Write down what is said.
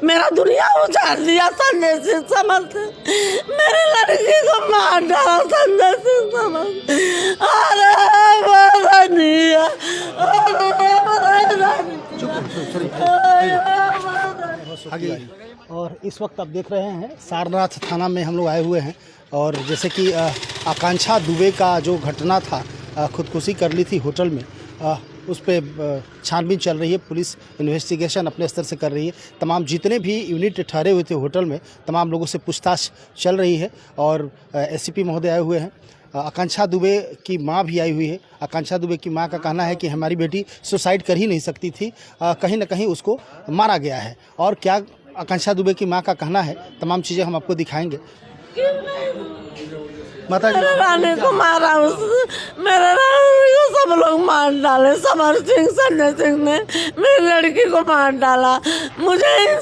मेरा दुनिया उजाड़ दिया संजय सिंह समझ। मेरे लड़की को मार डाला संजय सिंह समझ। अरे और इस वक्त आप देख रहे हैं सारनाथ थाना में हम लोग आए हुए हैं। और जैसे कि आकांक्षा दुबे का जो घटना था, खुदकुशी कर ली थी होटल में, उस पर छानबीन चल रही है। पुलिस इन्वेस्टिगेशन अपने स्तर से कर रही है। तमाम जितने भी यूनिट ठहरे हुए थे होटल में, तमाम लोगों से पूछताछ चल रही है। और एसपी महोदय आए हुए हैं। आकांक्षा दुबे की मां भी आई हुई है। आकांक्षा दुबे की मां का कहना है कि हमारी बेटी सुसाइड कर ही नहीं सकती थी, कहीं ना कहीं उसको मारा गया है। और क्या आकांक्षा दुबे की मां का कहना है, तमाम चीज़ें हम आपको दिखाएंगे। मेरे रानी को मारा, मेरे रानी को सब लोग मार डाले। समर सिंह संजय सिंह ने मेरी लड़की को मार डाला। मुझे